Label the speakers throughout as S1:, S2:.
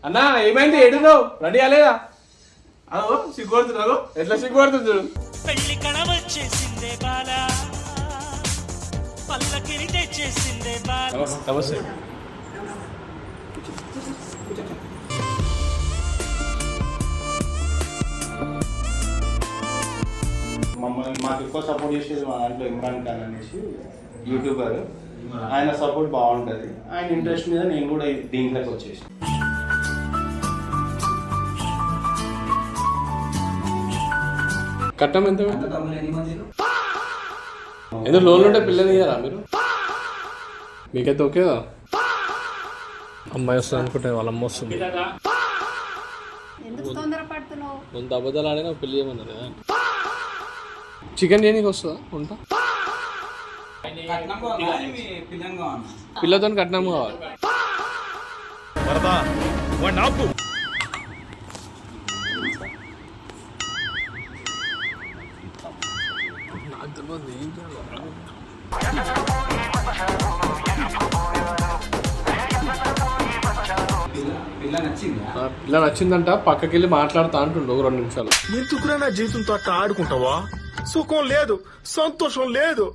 S1: అన్నా ఏమైంది ఎడున్నావు రెడీ అలేదా అదో సిగ్గుపడుతున్నావు ఎట్లా సిగ్గుపడుతుంది చూడు
S2: పెళ్లి కళ వచ్చేసిందే బాలా పల్లకిని తెచ్చేసిందే బాలా
S1: నమస్తే
S3: మమ్మల్ని మాకు ఎక్కువ సపోర్ట్ చేసేది మా దాంట్లో ఇమ్రాన్ ఖాన్ అనేసి యూట్యూబర్. ఆయన సపోర్ట్ బాగుంటుంది. ఆయన ఇంట్రెస్ట్ మీద నేను కూడా దీంట్లోకి వచ్చేసి
S1: కట్టం ఎంత ఏదో లోన్లు ఉంటే పిల్లని ఇయ్యారా మీరు? మీకైతే ఓకేదా? అమ్మాయి వస్తుంది అనుకుంటే వాళ్ళ అమ్మ వస్తుంది. ముందు అబద్ధాలు ఆడినా పెళ్ళి చేయమన్నారు కదా. చికెన్ చేయడానికి వస్తుందా వంట? పిల్లతో కట్నం కావాలి. పిల్ల నచ్చిందంట, పక్కకి వెళ్ళి మాట్లాడుతా అంటుండు 2 నిమిషాలు.
S4: ఎందుకురా నా జీవితంతో అట్లా ఆడుకుంటావా? సుఖం లేదు, సంతోషం లేదు.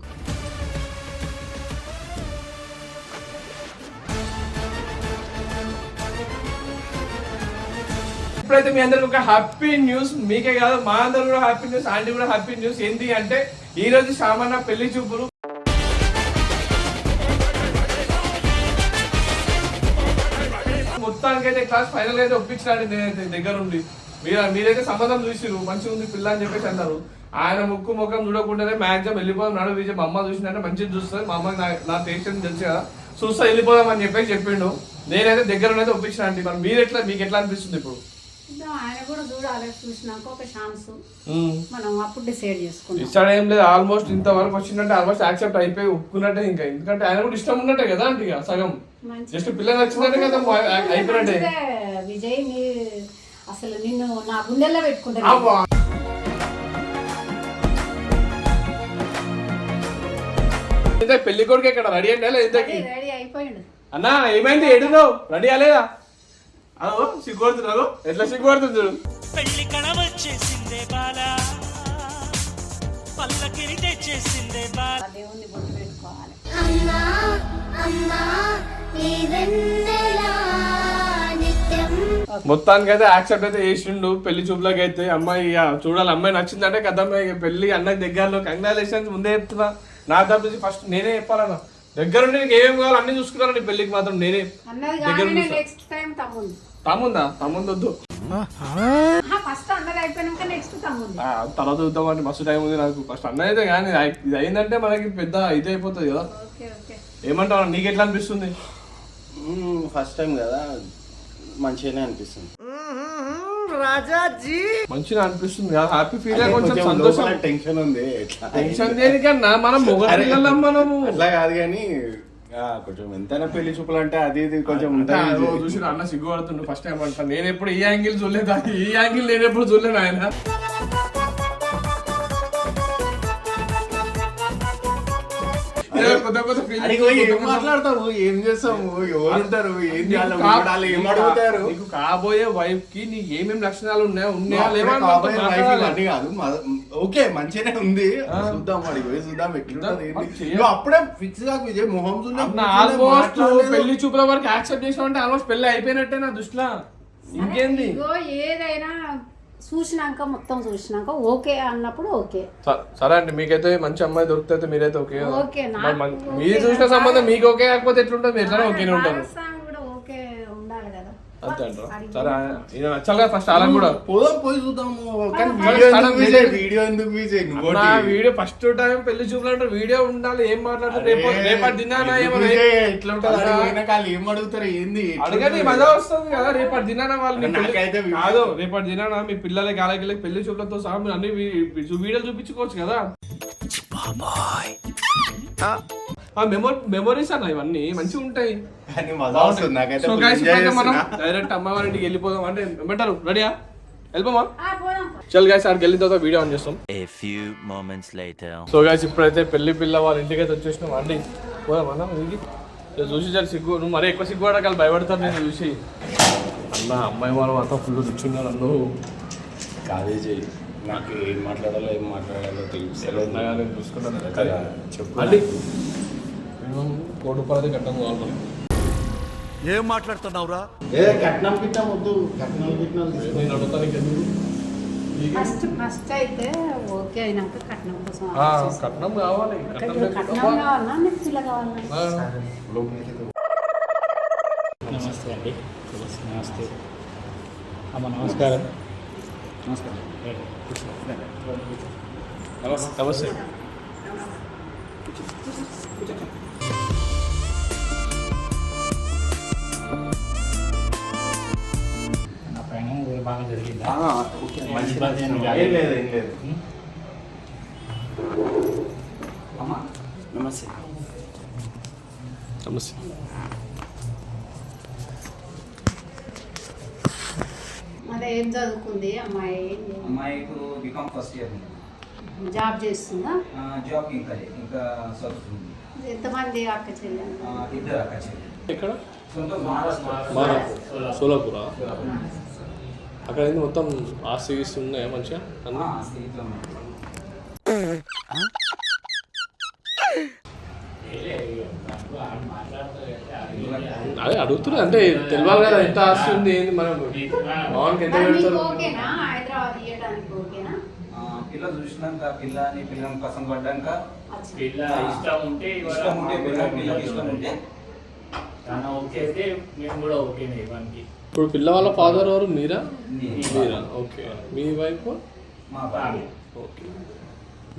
S1: ఇప్పుడైతే మీ అందరికి ఒక హ్యాపీ న్యూస్, మీకే కాదు మా అందరు కూడా హ్యాపీ న్యూస్, ఆంటీ కూడా హ్యాపీ న్యూస్. ఏంటి అంటే ఈ రోజు సామాన్య పెళ్లి చూపులు. మొత్తానికైతే క్లాస్ ఫైనల్ అయితే ఒప్పించాడు నేనైతే దగ్గరుండి. మీరైతే సంబంధం చూసిరు, మంచిగా ఉంది పిల్ల అని చెప్పేసి అన్నారు. ఆయన ముక్కు ముఖం చూడకుండానే మ్యాక్సిమం వెళ్ళిపోదాం నడు విజయ్, మా అమ్మ చూసినట్టే మంచిగా చూస్తుంది, మా అమ్మకి నా టేస్ట్ తెలుసు కదా, చూస్తా వెళ్ళిపోదాం అని చెప్పేసి చెప్పిండు. నేనైతే దగ్గర అయితే ఒప్పించిన అండి. మరి మీకు ఎట్లా అనిపిస్తుంది ఇప్పుడు?
S5: ఆయన కూడా చూడాలి, చూసినాక ఒక ఛాన్స్ మనం అప్పుడు డిసైడ్ చేసుకుంటాం.
S1: ఇస్తాడు ఏం లేదు, ఆల్మోస్ట్ ఇంతవరకు వచ్చిందంటే ఆల్మోస్ట్ యాక్సెప్ట్ అయిపోయి ఒప్పుకున్నట్టే. ఇంకా ఎందుకంటే ఆయన కూడా ఇష్టం ఉన్నట్టే కదా అంటే ఇక సగం జస్ట్ పిల్ల నచ్చిందంటే కదా అయిపోయినట్టే.
S5: విజయ్ అసలు నిన్ను నా గుండెల్లో పెట్టుకుంటా.
S1: పెళ్లి కొడుకు ఇక్కడ రెడీ అంటే ఇంతకి
S5: రెడీ అయిపోయిండు.
S1: అన్నా ఏమైంది ఎడున్నావు రెడీ అలేదా? అదో సిగ్గుపడుతున్నావు ఎట్లా సిగ్గుపడుతుంది చూడు.
S2: పెళ్లి కళ వచ్చేసిందే బాలా పల్లకిని తెచ్చేసిందే బాలా.
S5: దేవుణ్ణి బొట్టు పెట్టుకోవాలి.
S1: మొత్తానికి అయితే యాక్సెప్ట్ అయితే చేసిండు పెళ్లి చూపులకి అయితే. అమ్మాయి చూడాలి, అమ్మాయి నచ్చిందంటే కదా పెళ్లి అన్నకి దగ్గరలో కంగ్రాచులేషన్స్ ముందే చెప్తున్నా. నా తరపు ఫస్ట్ నేనే చెప్పాలన్నా, దగ్గరుండి నీకు ఏమేమి కావాలి అన్ని చూసుకున్నాను. పెళ్లికి మాత్రం నేనే దగ్గర. తమ్ముందా? తమ్ముంది వద్దు, తర్వాత చూద్దామండి. మస్తు టైం ఉంది నాకు. ఫస్ట్ అన్న అయితే కానీ ఇది అయిందంటే మనకి పెద్ద ఇది అయిపోతుంది కదా. ఏమంటావు, నీకు ఎట్లా అనిపిస్తుంది?
S3: ఫస్ట్ టైం కదా, మంచిగానే అనిపిస్తుంది.
S1: మంచిగా అనిపిస్తుంది కదా, హ్యాపీ ఫీల్ అయ్యి కొంచెం సంతోషం.
S3: టెన్షన్ ఉంది.
S1: టెన్షన్ దేనికన్నా, మనం మొగలం మనము
S3: అట్లా కాదు కానీ కొంచెం ఎంతైనా పెళ్లి చూపులు అంటే అది ఇది కొంచెం ఉంటుంది.
S1: చూసి అన్న సిగ్గుపడుతుండు ఫస్ట్ టైం అంట. నేను ఎప్పుడు ఈ యాంగిల్ చూడలేదు, ఈ యాంగిల్ నేను ఎప్పుడు చూడలేను. ఆయన
S3: మాట్లాడతావు, ఏం చేస్తాము, ఎవరుంటారు, ఏం చేయాలి, ఏం అడుగుతారు.
S1: నీకు కాబోయే వైఫ్ కి నీకు ఏమేమి లక్షణాలు ఉన్నాయా
S3: అని కాదు. ఓకే మంచిగానే ఉంది, చూద్దాం అడిగి పోయి చూద్దాం ఎట్లుంటది. అప్పుడే ఫిక్స్ గా విజయ్ మొహం
S1: ఆల్మోస్ట్ పెళ్లి చూపుల వరకు యాక్సెప్ట్ చేసినామంటే ఆల్మోస్ట్ పెళ్లి అయిపోయినట్టే నా దృష్టిలో. ఇంకేంది,
S5: ఏదైనా చూసినాక మొత్తం చూసినాక ఓకే అన్నప్పుడు ఓకే.
S1: సరే అండి, మీకైతే మంచి అమ్మాయి దొరికితే మీరైతే ఓకే.
S5: ఓకే
S1: మీరు చూసిన సంబంధం మీకు ఓకే కాకపోతే ఎట్లుంటుంది? మీరు ఎట్లా ఓకేనే ఉంటారు.
S5: ఓకే ఉండాలి కదా.
S1: అంతే అంటారా? సరే ఈయన నచ్చాలి కదా ఫస్ట్. అలా కూడా
S3: పోదాం, పోయి చూద్దాము. వీడియో ఎందుకు
S1: వీడియో ఫస్ట్ టైం పెళ్లి చూపులు అంటే వీడియో ఉండాలి. ఏం మాట్లాడతారు రేపటి దినాన
S3: ఎట్లా ఉంటుంది, ఏం అడుగుతారు, ఏంది
S1: అడగని మజా వస్తుంది కదా. రేపటి దినాన వాళ్ళు కాదు, రేపటి దినాన మీ పిల్లలకి అలాగే పెళ్లి చూపులతో సహా మీరు అన్ని వీడియోలు చూపించుకోవచ్చు కదా. మెమోరీస్ అన్న ఇవన్నీ మంచిగా ఉంటాయి. మనం డైరెక్ట్ అమ్మవారింటికి వెళ్ళిపోదాం అంటే ఏమంటారు? రెడీయా? వెళ్ళిపోమా? చల్ గైస్, ఆడికి వెళ్ళిన తర్వాత వీడియో ఆన్ చేస్తాం. సో గైస్ ఇప్పుడైతే పెళ్లి పిల్ల వాళ్ళ ఇంటికి అయితే వచ్చేసినాం అండి. పోదాం అన్న ఇంటికి. చూసి చాలా సిగ్గు, నువ్వు మరీ ఎక్కువ సిగ్గు పడకాలి, భయపడతారు నేను చూసి. అన్న అమ్మాయి వాళ్ళు మాత్రం ఫుల్ రుచున్నారు అన్ను
S3: కాదే చేయి, నాకు ఏం మాట్లాడాలో తెలుసు.
S1: నేను చూసుకుంటాను
S3: కదా, చెప్పు.
S1: అండి మినిమం ₹1,00,000 కట్టం కావాలి.
S6: ఏం మాట్లాడుతున్నావురా?
S3: కట్నం వద్దు, కట్నాలు
S1: నేను అడుగుతాను ఇంకెందుకు
S5: ఫస్ట్ అయితే ఓకే అయినాక కట్నం కోసం
S1: కట్నం కావాలి.
S5: కట్నం కావాలన్నా నీకు పిల్ల కావాలన్నా
S7: నమస్తే అండి. నమస్తే అమ్మ, నమస్కారం.
S1: నమస్తే.
S7: నా పైన బాగా జరిగిందా?
S3: ఏం లేదు. నమస్తే.
S1: నమస్తే.
S5: అదే ఏం చదువుకుంది అమ్మాయి?
S8: అమ్మాయి ఇప్పుడు బీకామ్ ఫస్ట్ ఇయర్
S5: జాబ్ చేస్తుందా?
S8: జాబ్ ఇంకా చదువుతుంది.
S5: ఎంతమంది అక్క చెల్లెలు?
S8: ఇద్దరు అక్క చెల్లి.
S1: ఎక్కడ?
S8: సొంత మహారాష్ట్ర.
S1: సోలాపూరా? అక్కడ ఏంది మొత్తం ఆస్తి గీస్తు ఉన్నాయా మంచిగా అన్నీ?
S8: స్నేహితులు
S1: అదే అడుగుతున్నా, అంటే తెలియాలి కదా ఎంత ఆస్తి ఉంది ఏంది మనం మామూలుగా ఎంత పెడతారు.
S5: ఓకేనా? హైదరాబాద్ ఇవ్వడానికి ఓకేనా?
S8: పిల్ల చూసినాక పిల్లని కోసం పడ్డాక
S7: పిల్ల ఇష్టం ఉంటే
S8: పిల్లకి ఇష్టం ఉంటే
S7: తన ఓకే అయితే మేము కూడా ఓకేనే ఇవ్వడానికి.
S1: ఇప్పుడు పిల్ల వాళ్ళ ఫాదర్ ఎవరు? మీరా?
S8: మీరా.
S1: ఓకే. మీ వైఫ్?
S8: మా బాబు.
S1: ఓకే.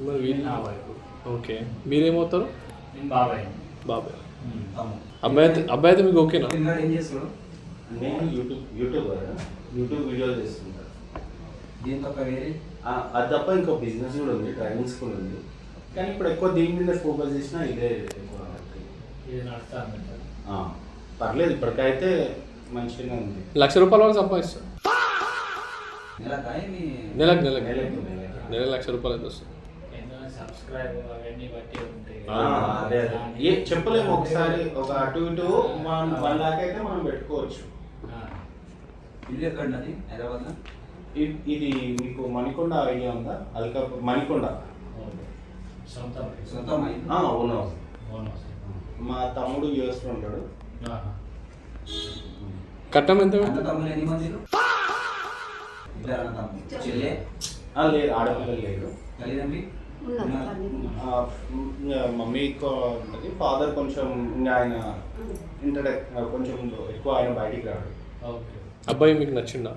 S1: మరి వీళ్ళు?
S7: నా వైపు.
S1: ఓకే. మీరేమవుతారు?
S7: నేను బాబాయ్.
S1: బాబాయ్.
S8: తమ్ముడు.
S1: అబ్బాయి అయితే మీకు ఓకేనా?
S8: పిల్లాడు ఏం చేస్తాడు?
S3: నేను యూట్యూబ్ వీడియోలు చేస్తుంటా.
S8: దీంతో వేరే
S3: అది తప్ప ఇంకో బిజినెస్ కూడా ఉంది, డ్రైవింగ్ స్కూల్ ఉంది. కానీ ఇప్పుడు ఎక్కువ దీని మీద ఫోకస్ చేసినా ఇదే ఎక్కువ.
S7: ఇది నడుస్తాను.
S3: పర్లేదు, ఇప్పటికైతే మంచిగానే ఉంది.
S1: ₹1,00,000 వరకు సంపాదిస్తారు నెలకు ₹1,00,000 అయితే వస్తుంది.
S7: సబ్స్క్రైబ్ అవన్నీ బట్టి ఉంటాయి.
S3: అదే చెప్పలేము, ఒకసారి ఒక అటు ఇటు 1 లాక్ అయితే మనం పెట్టుకోవచ్చు.
S8: ఇల్లు ఎక్కడన్నది హైదరాబాద్లో?
S3: ఇది మీకు మణికొండ ఐడియా ఉందా? అల్కాపూర్ మణికొండ.
S8: సొంతం
S3: అవును. మా తమ్ముడు యూఎస్ లో ఉంటాడు.
S1: కట్టం ఎంత?
S8: అన్న తమ్ముళ్ళు ఎన్ని మంది? ఇద్దరు అన్న తమ్ముళ్ళు. చెల్లె?
S3: లేదు, ఆడపిల్లలు లేరు.
S8: తల్లిదండ్రి?
S3: మమ్మీ ఎక్కువ ఉంటుంది, ఫాదర్ కొంచెం ఆయన కొంచెం ఎక్కువ ఆయన బయటికి రాడు.
S1: అబ్బాయి మీకు నచ్చిందా?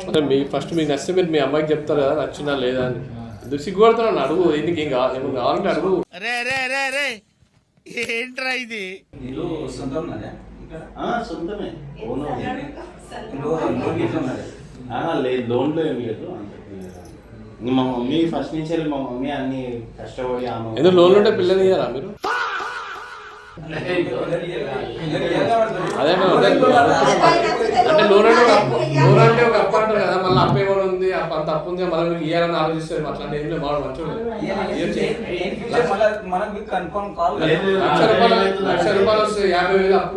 S1: అంటే మీ ఫస్ట్ మీకు నచ్చితే మీరు మీ అమ్మాయికి చెప్తారు కదా నచ్చిందా లేదా అని. ఎందుకు సిగ్గుపడుతున్నాను? అడుగు, ఎందుకు ఏం కావాలంటే అడుగు.
S6: ఏంట్రా ఇది?
S8: ఇల్లు సొంతం
S3: సొంతమే. ఓన్
S8: లేదు,
S3: లేదు, లోన్లో ఏం లేదు. మా మమ్మీ ఫస్ట్ నుంచి మా మమ్మీ అన్ని కష్టపడి
S1: ఎందుకు లోన్లు ఉంటే పిల్లలు ఇయ్యారా మీరు? అదే అంటే లోన్ అంటే ఒక అప్పు అంటారు కదా, మళ్ళీ అప్పు ఏమైనా ఉంది అంత అప్పు ఉంది మళ్ళీ మీకు ఇయ్యాలని ఆలోచిస్తారు. అట్లా ఏం లేదు, వాడు మంచిగా ₹1,00,000 వస్తాయి. 50,000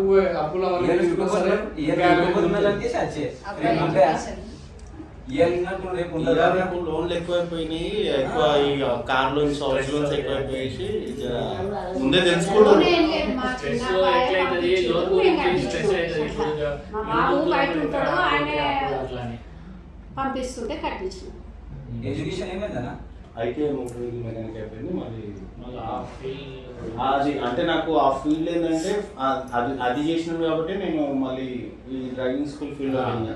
S1: అప్పుల
S3: లోన్లు ఎక్కువైపోయినాయి. ఎక్కువ ఈ కార్ లోన్స్, హౌస్ లోన్స్ ఎక్కువైపోయేసి ముందే తెలుసుకోవడం.
S5: పంపిస్తుంటే కట్టించిన.
S8: ఎడ్యుకేషన్ ఏమైందన్నా?
S3: అయితే మెకానిక్ అయిపోయింది. మరి అది అంటే నాకు ఆ ఫీల్డ్ ఏంటంటే అది చేసినాను కాబట్టి నేను మళ్ళీ ఈ డ్రైవింగ్ స్కూల్ ఫీల్డ్లో వెళ్ళిన,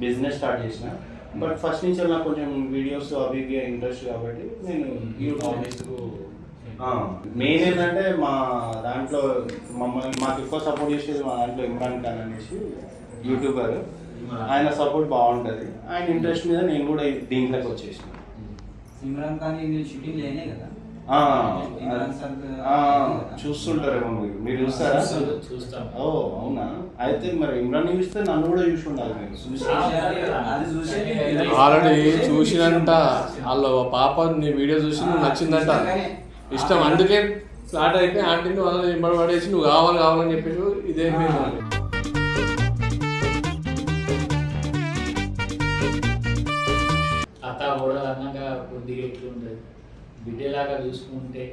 S3: బిజినెస్ స్టార్ట్ చేసిన. బట్ ఫస్ట్ నుంచి నాకు కొంచెం వీడియోస్ అవి ఇంట్రెస్ట్ కాబట్టి నేను మెయిన్ ఏంటంటే మా దాంట్లో మాకు ఎక్కువ సపోర్ట్ చేసేది మా దాంట్లో ఇమ్రాన్ ఖాన్ అనేసి యూట్యూబర్. ఆయన సపోర్ట్ బాగుంటుంది. ఆయన ఇంట్రెస్ట్ మీద నేను కూడా దీంట్లోకి వచ్చేసిన.
S8: ఇమ్రాన్ ఖాన్ షూటింగ్ లేనే కదా?
S3: చూస్తుంటారేమో మీరు చూస్తారా?
S7: చూస్తాం.
S3: ఓ అవునా? అయితే మరి ఇమ్రాన్ చూస్తే నన్ను కూడా చూసి ఉండాలి మీరు.
S1: ఆల్రెడీ చూసినంట వాళ్ళ పాప నీ వీడియో చూసి నచ్చిందంట, ఇష్టం, అందుకే స్టార్ట్ అయిపోయి ఆంటీని వాళ్ళని వెంబడి పడేసి నువ్వు కావాలని చెప్పేసి ఇదే
S7: అత్త కూడా అన్నాక కొద్దిగా ఎట్లుంటుంది బిడ్డలాగా చూసుకుంటే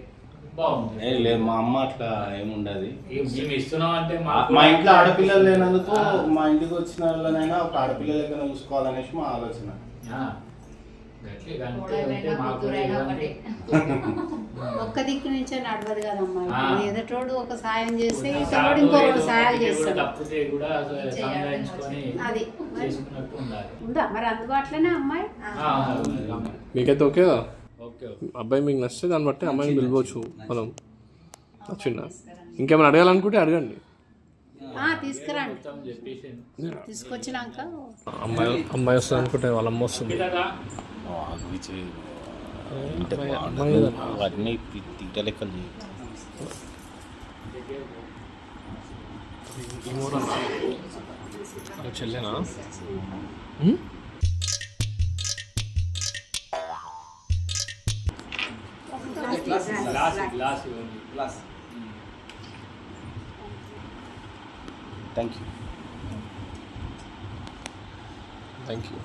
S7: బాగుంటుంది.
S3: లేదు మా అమ్మ అట్లా ఏముండదు.
S7: మేము ఇస్తున్నాం అంటే
S3: మా ఇంట్లో ఆడపిల్లలు లేనందుకు మా ఇంటికి వచ్చిన వాళ్ళనైనా ఒక ఆడపిల్ల లెక్కన చూసుకోవాలనేసి మా ఆలోచన.
S5: ఒక్క దిక్కు నుంచే నడవదు కదమ్మా. ఇప్పుడు ఎదుటోడు ఒక సాయం చేస్తే ఇతరుడు ఇంకొకటి సాయాలు చేస్తాడు. అది ఉందా మరి అందుబాటులోనే అమ్మాయి?
S1: మీకైతే ఓకేదా? అబ్బాయి మీకు నచ్చితే దాన్ని బట్టి అమ్మాయిని పిలవచ్చు మనం. నచ్చిందా? ఇంకేమైనా అడగాలనుకుంటే అడగండి.
S5: తీసుకురండి, తీసుకొచ్చినాక
S1: అమ్మాయి వస్తుంది అనుకుంటే వాళ్ళ అమ్మ వస్తుంది.
S3: అవన్నీ తీట లెక్కలు
S1: చెల్లేనా?
S3: Thank you.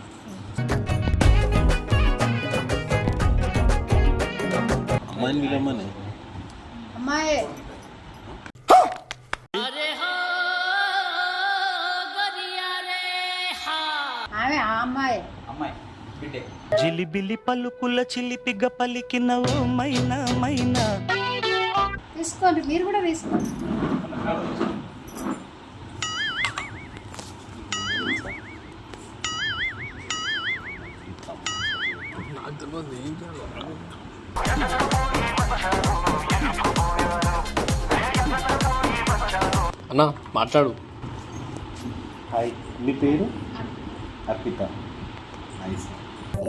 S3: అమ్మాయిని వీళ్ళమ్మనే
S5: అమ్మాయి ఆమె ఆ అమ్మాయి
S2: జిలిబిలి పలుకుల చిలిపిగ పలికిన ఓ మైనా మైనా.
S5: తీసుకోండి, మీరు కూడా తీసుకోండి.
S1: అన్నా మాట్లాడు.
S3: హాయ్, మీ పేరు? అర్పిత.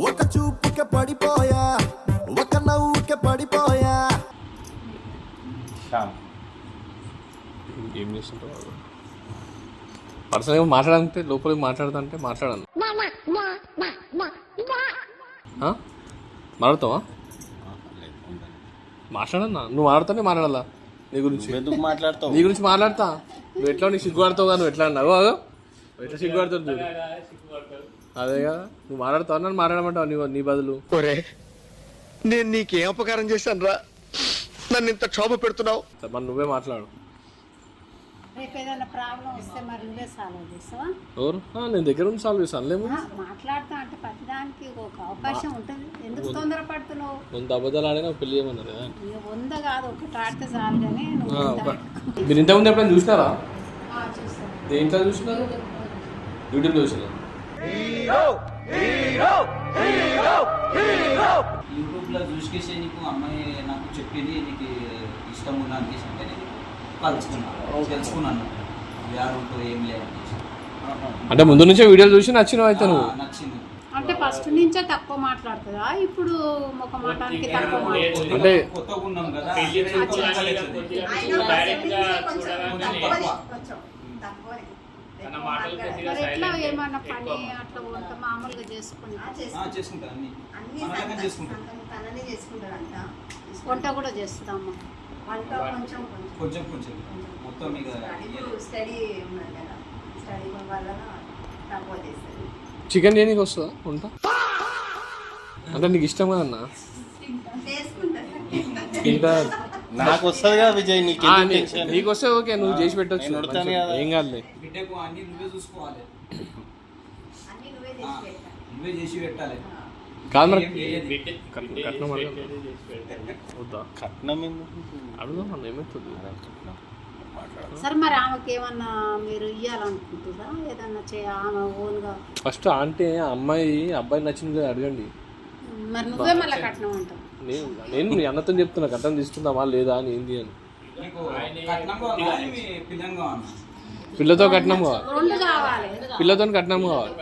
S6: ఒక చూపుకి పడిపోయా, ఒక నవ్వుకి పడిపోయా.
S3: శ్యామ్.
S1: ఏం చేస్తుంటావు? పర్సనల్గా మాట్లాడాలంటే లోపలికి మాట్లాడదంటే మాట్లాడాను. మాట్లాడతావా? మాట్లాడన్నా. నువ్వు మాట్లాడుతానే మాట్లాడాలా నీ గురించి.
S3: ఎందుకు మాట్లాడతావు?
S1: నీ గురించి మాట్లాడతా. నువ్వు ఎట్లా నీకు సిగ్గుపడతావు కదా, నువ్వు ఎట్లా అన్నావు ఎట్లా సిగ్గుపడతావు చూడు. అదే కదా, నువ్వు మాట్లాడతావు నన్ను మాట్లాడమంటావు నీ బదులు.
S6: నేను నీకేం అపకారం చేశాను రా, నన్ను ఇంత క్షోభ పెడుతున్నావు?
S1: మరి నువ్వే మాట్లాడు.
S5: రేపు ఏదైనా ప్రాబ్లం వస్తే మరి నువ్వే సాల్వ్ చేస్తావా?
S1: ఎవరు? నేను దగ్గర ఉండి సాల్వ్ చేస్తాను. లేము
S5: మాట్లాడుతా అంటే ప్రతిదానికి ఒక అవకాశం ఉంటుంది. ఎందుకు తొందరపడుతున్నావు?
S1: 100 అబద్ధాలు ఆడినా పెళ్లి చేయమన్నారు కదా.
S5: 100 కాదు, ఒకటి ఆడితే చాలు. కానీ నువ్వు
S1: మీరు ఇంతకుముందు ఎప్పుడైనా చూసినారా?
S5: చూస్తాను.
S1: దేంట్లో చూసినారు? యూట్యూబ్లో చూసినా.
S8: యూట్యూబ్లో చూసుకేసి నీకు అమ్మాయి నాకు చెప్పింది నీకు ఇష్టం ఉన్నా అనిపిస్తే అంటే నేను కలుసుకున్నాను, తెలుసుకున్నాను యారు ఉంటుంది ఏం లేదు.
S1: అంటే ముందు నుంచే వీడియోలు చూసి నచ్చినవి అయితే నువ్వు?
S8: నచ్చింది.
S5: అంటే ఫస్ట్ నుంచే తక్కువ మాట్లాడుతుందా? ఇప్పుడు ఒక మాటానికి తక్కువ
S1: అంటే
S8: కొత్తగా ఉన్నాం కదా.
S5: మరి ఎట్లా ఏమన్నా పని అట్లా వంట మామూలుగా
S8: చేసుకుంటా అన్ని చేసుకుంటా.
S5: వంట కూడా చేస్తుందమ్మా.
S8: కొంచెం కొంచెం మొత్తం ఇక
S1: చికెన్ చేయనీకి వస్తుందా వంట? అంటే నీకు ఇష్టం కదన్నా? ఇంకా
S3: నాకు వస్తుంది కదా విజయ్.
S1: నీకు వస్తే ఓకే, నువ్వు చేసి పెట్టచ్చు, ఏం కాదులే.
S8: బిడ్డకు అన్ని నువ్వే చూసుకోవాలి, నువ్వే చేసి పెట్టాలి.
S1: కాదు మరి
S3: కట్నం
S1: వద్దా?
S3: కట్నం ఎందుకు
S1: అడుగుదాం అన్న, ఏమవుతుంది?
S5: సరే మరి ఆమెకి ఏమన్నా మీరు ఇవ్వాలనుకుంటున్నా? ఏదన్నా ఆమె ఓన్గా
S1: ఫస్ట్ ఆంటీ అమ్మాయి అబ్బాయి నచ్చింది అడగండి.
S5: మరి నువ్వే మళ్ళీ కట్నం అంటావు.
S1: నేను మీ అన్నతో చెప్తున్నా కట్నం తీసుకుందామా లేదా అని. ఏంది అని పిల్లతో కట్నం కావాలి,
S5: రెండు కావాలి,
S1: పిల్లతో కట్నం కావాలి.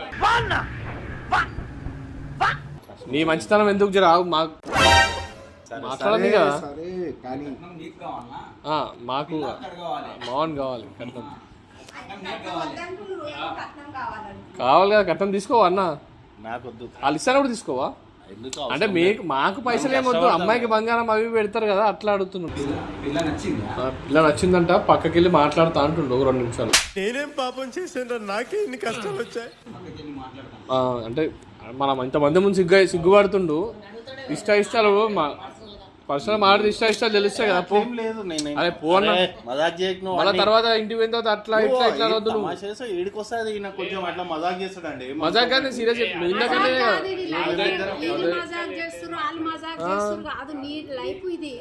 S1: నీ మంచితనం ఎందుకు జర మాకు మాట్లాడాలి కదా. మాకు మావన్ కావాలి కట్నం. కావాలి కదా కట్నం తీసుకోవా అన్న?
S3: నాకు వద్దు.
S1: వాళ్ళు ఇస్తానప్పుడు తీసుకోవా?
S3: ఎందుకు
S1: అంటే మీకు మాకు పైసలు ఏమొద్దు, అమ్మాయికి బంగారం అవి పెడతారు కదా, అట్లా అడుగుతున్నాం.
S8: పిల్ల నచ్చింది
S1: పిల్ల నచ్చిందంట, పక్కకి వెళ్ళి మాట్లాడుతా అంటుండు 2 నిమిషాలు.
S4: నేనేం పాపం చేశాను, నాకే ఇన్ని కష్టాలు వచ్చాయి.
S8: పక్కకెళ్ళి మాట్లాడతాను.
S1: అంటే మనం ఇంతమంది ముందు సిగ్గుపడుతుండు. ఇష్టాలు మా పర్సనల్ మాట ఇష్టాలు తెలుస్తాయి కదా. పో
S3: లేదు
S1: అదే పోన్నా
S3: మజాక్ చేయకు
S1: మళ్ళీ తర్వాత ఇంటికి పోయిన తర్వాత అట్లా ఇట్లా వద్దు నువ్వు.
S3: ఏడికి వస్తుంది ఈయన కొంచెం అట్లా మజాక్ చేస్తాడండి.
S1: మజాక్ కానీ సీరియస్ ఇందాకనే
S5: మజాక్ చేస్తున్నారు, వాళ్ళు మజాక్ చేస్తున్నారు కాదు. నీ లైఫ్ ఇది,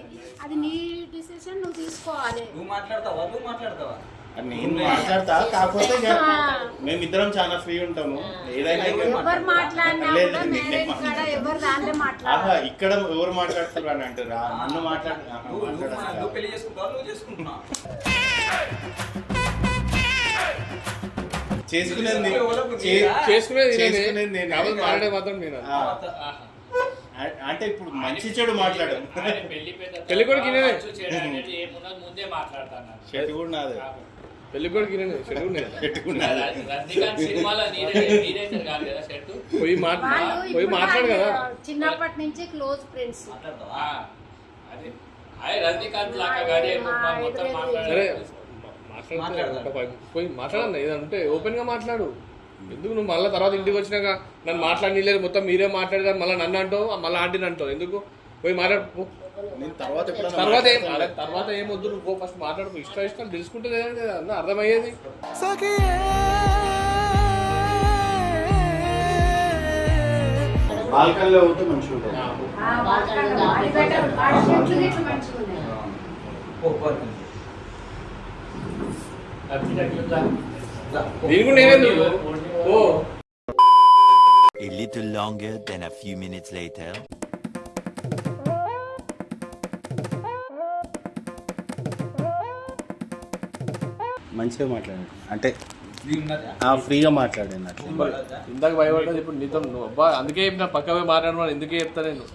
S5: అది నీ డిసిషన్ నువ్వు తీసుకోవాలి.
S8: నువ్వు మాట్లాడతావా
S3: నేను మాట్లాడతా, కాకపోతే మేమిద్దరం చాలా ఫ్రీ ఉంటాము. ఏదైనా
S5: ఎవరు మాట్లాడినా కూడా మ్యారేజ్ కాడ ఎవరు దాంట్లో మాట్లాడాలి.
S3: ఇక్కడ ఎవరు మాట్లాడుతున్నారు అని అంటారు, నన్ను
S8: నువ్వు పెళ్లి చేసుకుంటావా, నువ్వు చేసుకుంటున్నావు?
S1: చేసుకునేది నేను, మాట్లాడే మాత్రం నేను.
S3: అంటే ఇప్పుడు మంచి చెడు మాట్లాడు.
S1: పెళ్లి కొడుకు
S7: ముందే మాట్లాడతాను.
S3: చెట్టు కూడా నాది,
S1: పెళ్లి కొడుకు చెడు పోయి మాట్లాడు కదా.
S5: చిన్నప్పటి నుంచి క్లోజ్ ఫ్రెండ్స్.
S1: సరే పోయి మాట్లాడన్నా, ఏదంటే ఓపెన్ గా మాట్లాడు. ఎందుకు నువ్వు మళ్ళీ తర్వాత ఇంటికి వచ్చినాక నన్ను మాట్లాడలేదు, మొత్తం మీరే మాట్లాడతారు, మళ్ళీ నన్ను అంటావు, మళ్ళీ ఆంటీని అంటావు. ఎందుకు పోయి మాట్లాడు. తర్వాత ఏమొద్దు, నువ్వు ఫస్ట్ మాట్లాడు. ఇష్టాలు తెలుసుకుంటే అన్న అర్థమయ్యేది.
S3: బాల్కనీలో ఉంటే మంచిగా ఉంటుంది.
S9: A little longer than a few minutes later.
S3: మంచిగా మాట్లాడాడు అంటే ఫ్రీగా మాట్లాడాను అట్లా.
S1: ఇందాక భయపడ్డా ఇప్పుడు నీతో నువ్వు అబ్బా అందుకే చెప్పిన పక్క పోయి మాట్లాడమని. ఎందుకే చెప్తా నేను,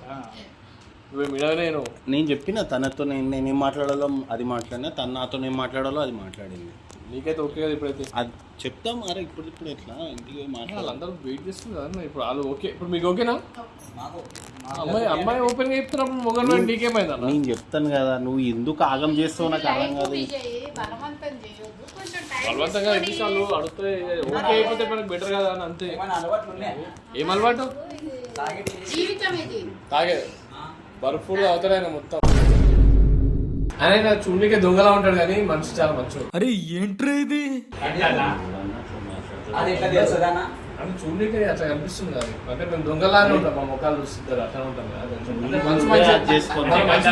S1: నువ్వు మిడవలేను.
S3: నేను చెప్పిన తనతో నేనేం మాట్లాడాలో అది మాట్లాడినా, తను నాతో ఏం మాట్లాడాలో అది మాట్లాడింది.
S1: నీకైతే ఓకే కదా ఇప్పుడైతే?
S3: అది చెప్తాం మరి ఇప్పుడు ఎట్లా ఇంటికి మాట్లాడాలి.
S1: అందరూ వెయిట్ చేస్తుంది కదా ఇప్పుడు. వాళ్ళు ఓకే, ఇప్పుడు మీకు ఓకేనా? అమ్మాయి ఓపెన్ గా చెప్తున్నప్పుడు మొగలు నీకేమైందా?
S3: నేను చెప్తాను కదా, నువ్వు ఎందుకు ఆగం చేస్తావు నాకు అర్థం కాదు.
S1: బలవంతంగా వాళ్ళు అడిగితే ఓకే అయిపోతే మనకు బెటర్ కదా అని అంతే. ఏం అలవాటు? తాగే బర్ఫుల్ అవుతాడు మొత్తం. ఆయన చూడనికే దొంగలా ఉంటాడు కానీ మనిషి చాలా మంచివాడు.
S4: అరే ఏంట్రా ఇది?
S1: అంటే చూడనికే అట్లా కనిపిస్తుంది కదా. అంటే మేము దొంగలానే ఉంటాం, మా ముఖాలు చూస్తారు అట్లా ఉంటాం కదా. మంచి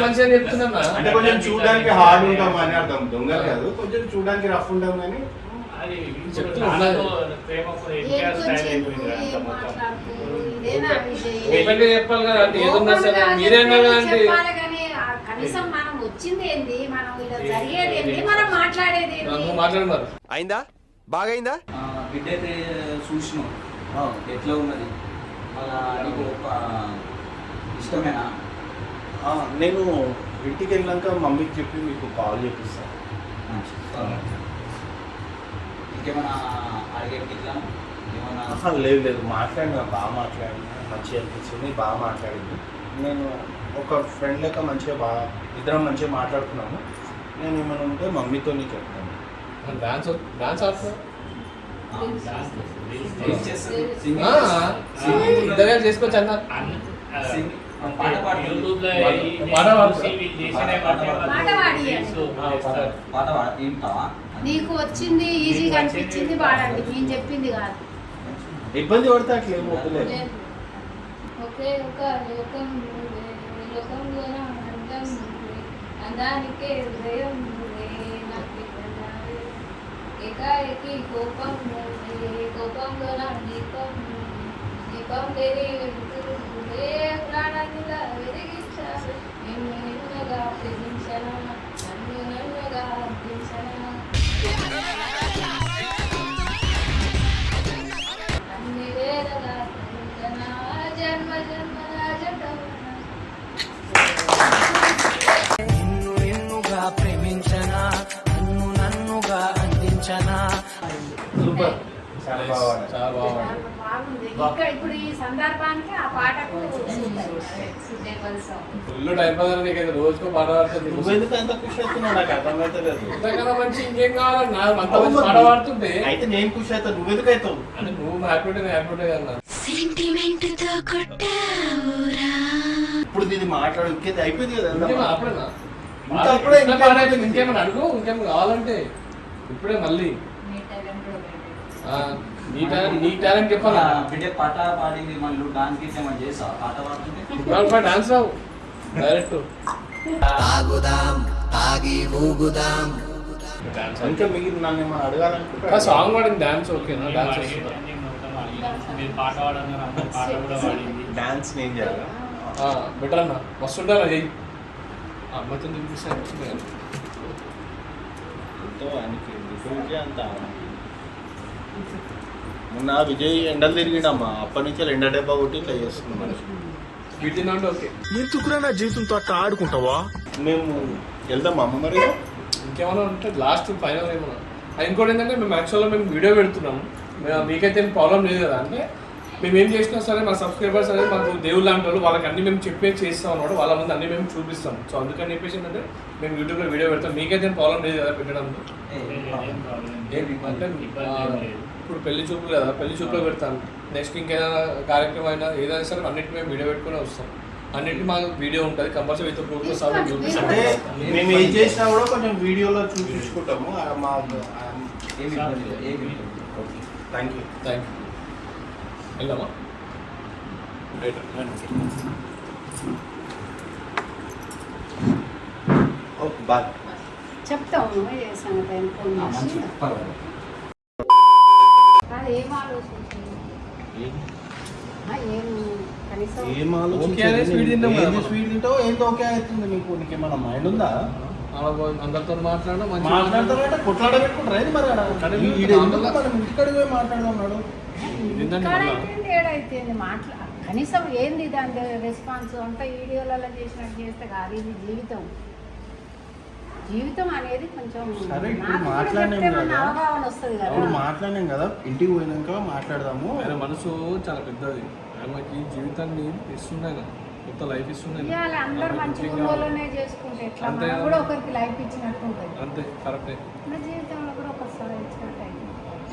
S1: మంచి అని చెప్తున్నాం.
S3: అంటే కొంచెం చూడడానికి హార్డ్ ఉంటాం అని అర్థం, దొంగ కాదు. కొంచెం చూడడానికి రఫ్ ఉంటాం కానీ
S1: చెప్పాలి కదా. ఏదన్నా సరే మీరేనా కదండి.
S5: కనీసం మనం వచ్చింది ఏంది, మనం ఇలా జరిగేది ఏంది, మనం మాట్లాడేది ఏంది.
S1: మాట్లాడన్నారు
S6: అయిందా? బాగైందా?
S8: బిడ్డ అయితే చూసినావు ఎట్లా ఉన్నది, మళ్ళా నీకు ఒక ఇష్టమేనా?
S3: నేను ఇంటికి వెళ్ళాక మమ్మీకి చెప్పి మీకు కాల్ చేపిస్తాను.
S8: ఇంకేమైనా అడిగేది ఇట్లా ఏమన్నా?
S3: లేదు మాట్లాడినా, బాగా మాట్లాడినా, మంచిగా అనిపించింది, బాగా మాట్లాడింది. నేను ఒక ఫ్రెండ్ లెక్క మంచిగా ఇద్దరం మంచిగా మాట్లాడుకున్నాము. నేను ఏమైనా ఉంటే మమ్మీతో చెప్తాను.
S1: డాన్స్ చేసుకోవచ్చు అన్న.
S5: నీకు వచ్చింది ఈజీగా అనిపించింది వాడండి, నేను చెప్పింది కాదు.
S3: ఇబ్బంది పడితే అట్లా ఏం వద్దులేదు.
S5: ఒకే ఒక లోకం లోకంలో అందానికే హృదయం ఏకాఏకి కోపం కోపంలో దీపం దీపం ప్రాణాన్ని వెలిగించాను. నిన్ను నిన్నగా ప్రేమించనా, నన్ను నన్నుగా అర్పించనా, అన్ని వేదగా జన్మ జన్మ
S2: నిన్ను నిన్నుగా ప్రేమించనా, నన్ను నన్నుగా అందించనా.
S1: సూపర్
S3: చాలా బాగా పాడారు.
S1: చాలా బాగా
S5: బాగుంది. ఇంకా ఇప్పుడు ఈ సందర్భానికి ఆ పాటకు
S1: ఫుల్ టైం పాస్ అని నీకైతే రోజుకో పాట పాడుతుంది.
S3: నువ్వెందుకు అంత ఖుషి అవుతున్నావు నాకు అర్థమవుతలేదు.
S1: ఇంతకన్నా మంచి ఇంకేం కావాలన్నా అంత మంచి పాట పాడుతుంటే
S3: అయితే నేను ఖుషి అవుతాను, నువ్వెందుకు అవుతావు?
S1: అంటే నువ్వు హ్యాపీ ఉంటే కదా.
S3: ఇప్పుడు దీన్ని మాట్లాడు, ఇంకేది అయిపోయింది కదా.
S1: ఇంకేమన్నా అప్పుడేనా
S3: ఇంకా అప్పుడే
S1: ఇంకా పాట అయిపోయింది. ఇంకేమైనా అడుగు, ఇంకేమైనా కావాలంటే ఇప్పుడే మళ్ళీ నీ టాలెంట్ చెప్పాలా.
S8: బిడ్డ పాట పాడింది మళ్ళీ డాన్స్ గిట్ల ఏమైనా చేసా పాట పాడుతుంటే
S1: డాన్స్ రావు డైరెక్ట్
S3: ఇంకా మీరు నన్ను ఏమైనా అడగాలనుకుంటా.
S1: సాంగ్ పాడింది డాన్స్ ఓకేనా? డాన్స్
S7: మీరు పాట పాడన్నారు, అమ్మ పాట కూడా పాడింది.
S3: డాన్స్ నేను చేయాలా?
S1: బెటర్ అన్న వస్తుంటారా చెయ్యి. అమ్మతో చూపిస్తాను
S3: ఎంతో ఆయనకి విజయ్ అంత మొన్న విజయ్ ఎండలు తిరిగిడమ్మా, అప్పటి నుంచి ఎండ డబ్బా కొట్టి ఇట్లా చేస్తున్నాం మనిషి.
S1: వీటిని అంటే ఓకే.
S4: ఎందుకురా నా జీవితంతో అట్లా ఆడుకుంటావా?
S3: మేము వెళ్దాం అమ్మ మరి.
S1: ఇంకేమైనా ఉంటే లాస్ట్ ఫైనల్ ఏమన్నా. ఇంకోటి ఏంటంటే మేము యాక్చువల్గా మేము వీడియో పెడుతున్నాము. మీకైతే ఏం ప్రాబ్లం లేదు కదా. అంటే మేము ఏం చేసినా సరే మా సబ్స్క్రైబర్స్ అనేది మాకు దేవుళ్ళు లాంటి వాళ్ళు, వాళ్ళకి అన్ని మేము చెప్పే చేస్తాం అన్నమాట. వాళ్ళ ముందు అన్ని మేము చూపిస్తాం. సో అందుకని చెప్పేసి ఏంటంటే మేము యూట్యూబ్లో వీడియో పెడతాం. మీకైతే ఏం ప్రాబ్లం లేదు కదా పెట్టడంలో. అంటే ఇప్పుడు పెళ్లి చూపులు కదా, పెళ్లి చూపులో పెడతాను. నెక్స్ట్ ఇంకేదైనా కార్యక్రమం అయినా ఏదైనా సరే అన్నిటికీ మేము వీడియో పెట్టుకుని వస్తాం. అన్నిటికీ మాకు వీడియో ఉంటుంది కంపల్సరీ విత్ ప్రూఫ్తో సహా చూపిస్తాం.
S3: అంటే మేము ఏం చేసినా కూడా కొంచెం వీడియోలో చూపించుకుంటాము. మా
S8: ఏమి ఇబ్బంది లేదు, ఏమి ఇబ్బంది లేదు.
S3: Okay, thank you.
S1: Thank you. వెళ్దామా? రైట్.
S3: Okay, bye.
S5: చెప్తాము ఏ సంగతి అని ఫోన్ చేసి.
S8: మంచి పర్వాలేదు.
S5: అది ఏం ఆలోచించింది ఏం కనీసం
S3: ఏం
S1: ఓకే అనే స్వీట్ తిన్నాం కదా మనం.
S3: స్వీట్ తింటావు ఏందో ఓకే అవుతుంది నీకు. నీకేమన్నా మైండ్ ఉందా?
S1: అందరితో మాట్లాడడం
S3: మాట్లాడతారంటే కొట్లాడ పెట్టుకుంటారా ఏంది మరి ఆడ?
S1: కానీ
S3: ఈడ ఎందుకు మనం ఇంటికాడికి పోయి మాట్లాడదాం.
S5: ఏడైతే కనీసం ఏంది దాని రెస్పాన్స్ అంతా వీడియోలలో చేసినట్టు చేస్తే కాదు. ఇది జీవితం. జీవితం అనేది కొంచెం
S3: సరే, ఇప్పుడు
S5: నాకు కూడా
S3: మాట్లాడినాం
S5: చెప్తే
S3: కదా.
S5: మన అవగాహన వస్తుంది కదా.
S3: ఇప్పుడు మాట్లాడినాం కదా, ఇంటికి పోయినాక మాట్లాడదాము.
S1: ఆయన మనసు చాలా పెద్దది. ఆయనకి జీవితాన్ని ఇస్తుంది, ఆయన కొత్త లైఫ్ ఇస్తుంది.
S5: ఇవాళ అందరు మంచి ఊళ్ళోనే చేసుకుంటే ఎట్లా,
S1: అంతే
S5: మనం
S1: కదా.
S5: కూడా ఒకరికి లైఫ్ ఇచ్చినట్టు ఉంటుంది.
S1: అంతే కరెక్టే.
S5: మన జీవితంలో కూడా ఒకసారి ఇచ్చినట్టు అయింది.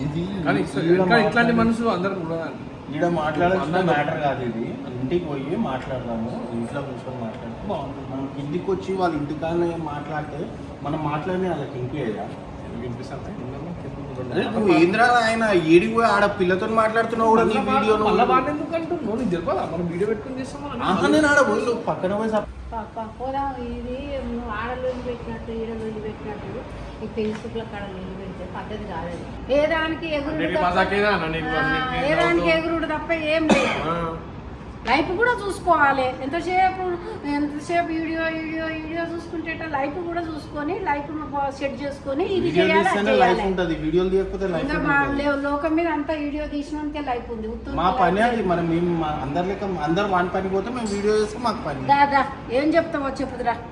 S3: ఇది
S1: కానీ ఇంకా ఇట్లాంటి మనసు అందరికి కూడా
S3: ఈడ మాట్లాడాల్సిన మ్యాటర్ కాదు. ఇది ఇంటికి పోయి మాట్లాడదాము, ఇంట్లో కూర్చొని మాట్లాడితే బాగుంటుంది. మనం ఇంటికి వచ్చి వాళ్ళ ఇంటికానే మాట్లాడితే మనం మాట్లాడిన వాళ్ళకి ఇంకేదా? నువ్వు ఏంద్రా ఆయన ఏడికి పోయి ఆడ పిల్లతో మాట్లాడుతున్నావు కూడా నీ వీడియో
S1: మనం వీడియో పెట్టుకుని చేస్తాం.
S3: నేను ఆడ పోయి పక్కన పోయి
S5: పోదాం. ఇది నువ్వు ఆడలోని పెట్టినట్టు ఈడలోని పెట్టినట్టు ఈ ఫేస్బుక్లో కాడ నీళ్ళు పెడితే పద్ధతి కాలేదు. ఏదానికి ఏదానికి ఎగురుడు తప్ప ఏం లేదు. లైఫ్ కూడా చూసుకోవాలి. ఎంతసేపు వీడియో వీడియో వీడియో చూసుకుంటే లైఫ్ కూడా చూసుకొని లైఫ్ సెట్ చేసుకొని ఇది
S3: లైఫ్ ఉంటుంది. వీడియోలు తీయకపోతే
S5: లోకం మీద అంతా వీడియో తీసినందుకే లైఫ్ ఉంది.
S3: మా పని అది. మనం మేము అందరు లెక్క అందరు వాని పని పోతే మేము వీడియో చేస్తే మాకు పని.
S5: దాదా ఏం చెప్తావో చెప్పుదురా.